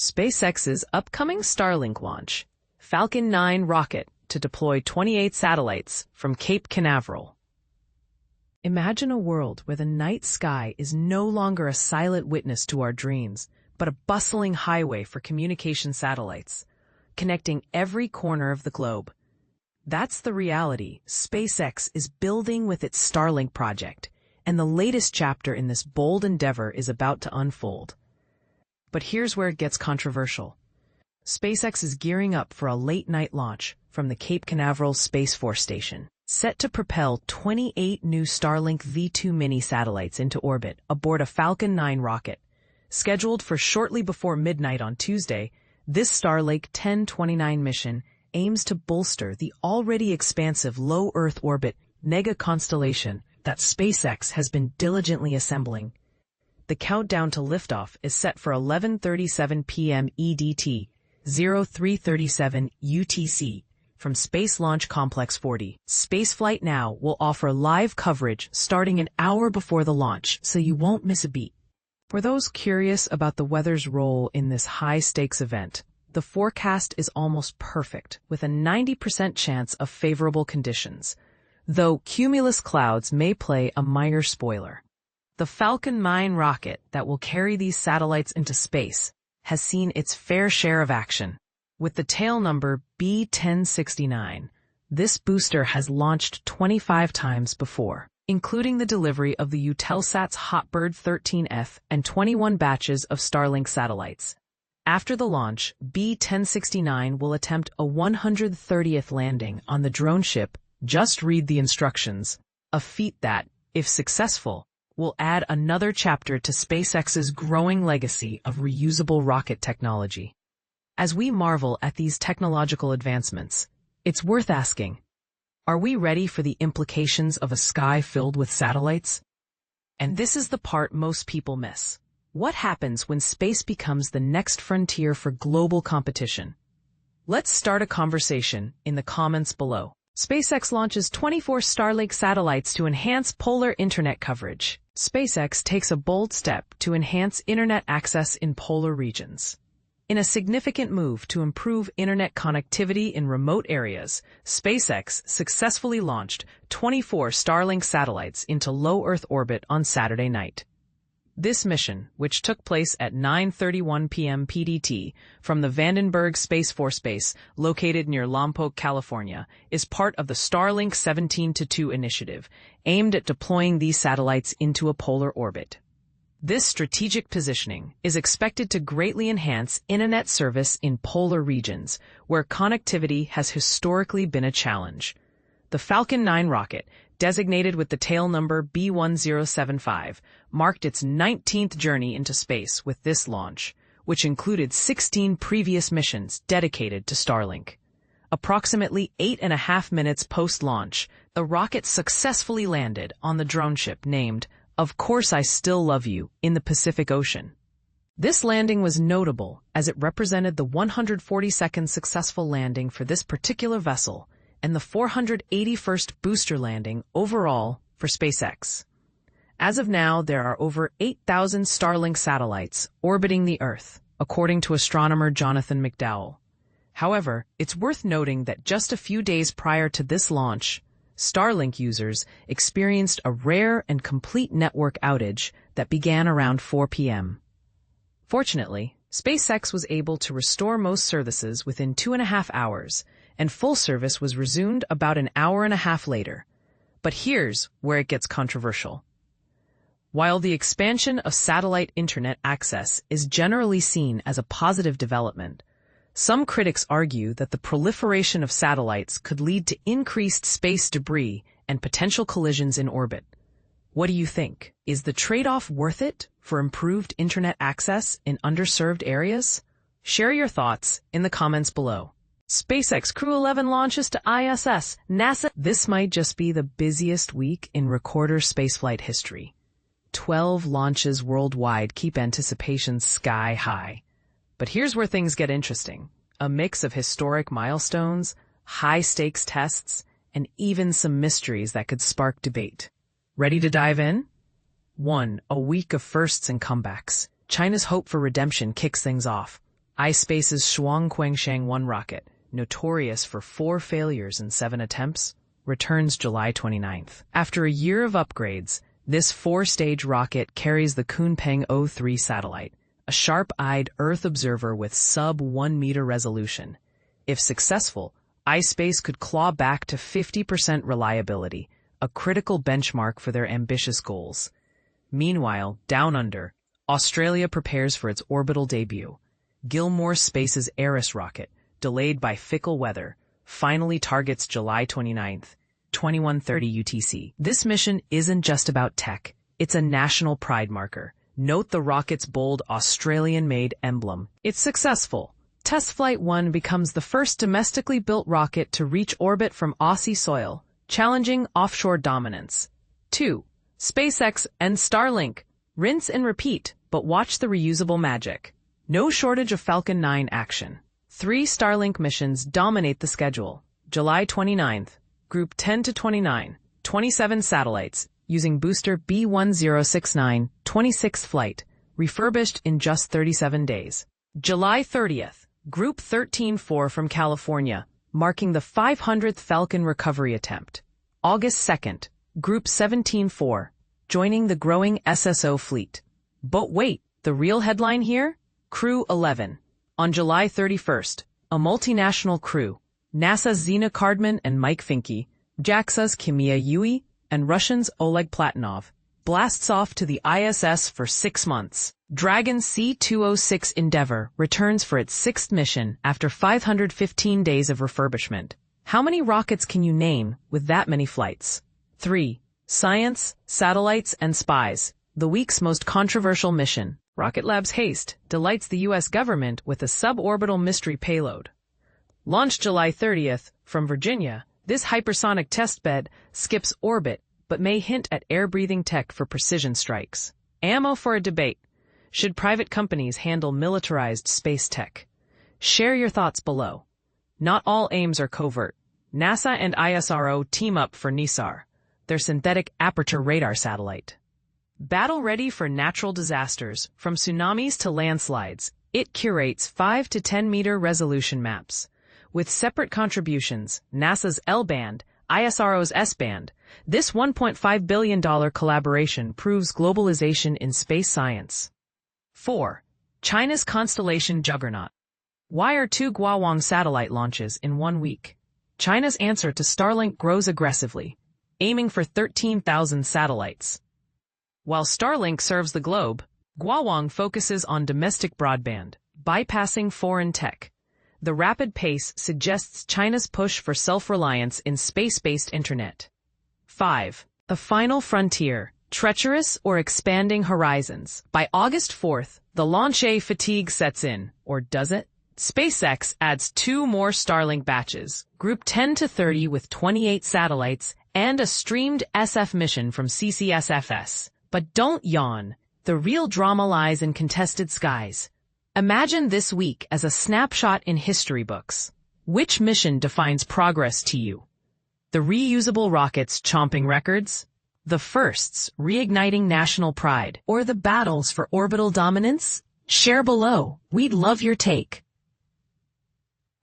SpaceX's upcoming Starlink launch, Falcon 9 rocket to deploy 28 satellites from Cape Canaveral. Imagine a world where the night sky is no longer a silent witness to our dreams, but a bustling highway for communication satellites, connecting every corner of the globe. That's the reality SpaceX is building with its Starlink project, and the latest chapter in this bold endeavor is about to unfold. But here's where it gets controversial. SpaceX is gearing up for a late-night launch from the Cape Canaveral Space Force Station, set to propel 28 new Starlink V2 Mini satellites into orbit aboard a Falcon 9 rocket. Scheduled for shortly before midnight on Tuesday, this Starlink 1029 mission aims to bolster the already expansive low Earth orbit mega-constellation that SpaceX has been diligently assembling. The countdown to liftoff is set for 11:37 p.m. EDT, 0337 UTC, from Space Launch Complex 40. Spaceflight Now will offer live coverage starting an hour before the launch, so you won't miss a beat. For those curious about the weather's role in this high-stakes event, the forecast is almost perfect, with a 90% chance of favorable conditions, though cumulus clouds may play a minor spoiler. The Falcon 9 rocket that will carry these satellites into space has seen its fair share of action. With the tail number B1069, this booster has launched 25 times before, including the delivery of the Eutelsat's Hotbird 13F and 21 batches of Starlink satellites. After the launch, B1069 will attempt a 130th landing on the drone ship. Just read the instructions, a feat that, if successful, will add another chapter to SpaceX's growing legacy of reusable rocket technology. As we marvel at these technological advancements, it's worth asking, are we ready for the implications of a sky filled with satellites? And this is the part most people miss. What happens when space becomes the next frontier for global competition? Let's start a conversation in the comments below. SpaceX launches 24 Starlink satellites to enhance polar internet coverage. SpaceX takes a bold step to enhance internet access in polar regions. In a significant move to improve internet connectivity in remote areas, SpaceX successfully launched 24 Starlink satellites into low Earth orbit on Saturday night. This mission, which took place at 9:31 p.m. PDT from the Vandenberg Space Force Base located near Lompoc, California, is part of the Starlink 17-2 initiative, aimed at deploying these satellites into a polar orbit. This strategic positioning is expected to greatly enhance internet service in polar regions, where connectivity has historically been a challenge. The Falcon 9 rocket, designated with the tail number B1075, marked its 19th journey into space with this launch, which included 16 previous missions dedicated to Starlink. Approximately 8.5 minutes post-launch, the rocket successfully landed on the drone ship named "Of Course I Still Love You" in the Pacific Ocean. This landing was notable as it represented the 142nd successful landing for this particular vessel and the 481st booster landing overall for SpaceX. As of now, there are over 8,000 Starlink satellites orbiting the Earth, according to astronomer Jonathan McDowell. However, it's worth noting that just a few days prior to this launch, Starlink users experienced a rare and complete network outage that began around 4 p.m. Fortunately, SpaceX was able to restore most services within 2.5 hours, and full service was resumed about an hour and a half later. But here's where it gets controversial. While the expansion of satellite internet access is generally seen as a positive development, some critics argue that the proliferation of satellites could lead to increased space debris and potential collisions in orbit. What do you think? Is the trade-off worth it for improved internet access in underserved areas? Share your thoughts in the comments below. SpaceX Crew 11 launches to ISS, NASA. This might just be the busiest week in recorder spaceflight history. 12 launches worldwide keep anticipation sky high. But here's where things get interesting. A mix of historic milestones, high-stakes tests, and even some mysteries that could spark debate. Ready to dive in? 1. A week of firsts and comebacks. China's hope for redemption kicks things off. iSpace's Shuangquansheng-1 rocket, notorious for 4 failures in 7 attempts, returns July 29th. After a year of upgrades, this 4-stage rocket carries the Kunpeng 03 satellite, a sharp-eyed Earth observer with sub-1 meter resolution. If successful, iSpace could claw back to 50% reliability, a critical benchmark for their ambitious goals. Meanwhile, down under, Australia prepares for its orbital debut. Gilmour Space's Eris rocket, delayed by fickle weather, finally targets July 29th, 2130 UTC. This mission isn't just about tech, it's a national pride marker. Note the rocket's bold Australian-made emblem. It's successful. Spaceflight 1 becomes the first domestically built rocket to reach orbit from Aussie soil, challenging offshore dominance. 2. SpaceX and Starlink. Rinse and repeat, but watch the reusable magic. No shortage of Falcon 9 action. 3 Starlink missions dominate the schedule. July 29th, Group 10 to 29, 27 satellites, using booster B1069, 26th flight, refurbished in just 37 days. July 30th, Group 13-4 from California, marking the 500th Falcon recovery attempt. August 2nd, Group 17-4, joining the growing SSO fleet. But wait, the real headline here? Crew 11. On July 31st, a multinational crew, NASA's Zina Cardman and Mike Finke, JAXA's Kimia Yui, and Russians Oleg Platonov, blasts off to the ISS for 6 months. Dragon C-206 Endeavour returns for its 6th mission after 515 days of refurbishment. How many rockets can you name with that many flights? 3. Science, Satellites, and Spies. The week's most controversial mission. Rocket Lab's haste delights the U.S. government with a suborbital mystery payload. Launched July 30th from Virginia, this hypersonic testbed skips orbit but may hint at air-breathing tech for precision strikes. Ammo for a debate. Should private companies handle militarized space tech? Share your thoughts below. Not all aims are covert. NASA and ISRO team up for NISAR, their synthetic aperture radar satellite. Battle ready for natural disasters, from tsunamis to landslides, it curates 5 to 10 meter resolution maps. With separate contributions, NASA's L-band, ISRO's S-band, this $1.5 billion collaboration proves globalization in space science. 4. China's constellation juggernaut. Why are 2 Guowang satellite launches in 1 week? China's answer to Starlink grows aggressively, aiming for 13,000 satellites. While Starlink serves the globe, Guowang focuses on domestic broadband, bypassing foreign tech. The rapid pace suggests China's push for self-reliance in space-based internet. 5. The final frontier, treacherous or expanding horizons. By August 4th, the launch fatigue sets in, or does it? SpaceX adds 2 more Starlink batches, Group 10 to 30 with 28 satellites, and a streamed SF mission from CCSFS. But don't yawn. The real drama lies in contested skies. Imagine this week as a snapshot in history books. Which mission defines progress to you? The reusable rockets chomping records? The firsts reigniting national pride? Or the battles for orbital dominance? Share below. We'd love your take.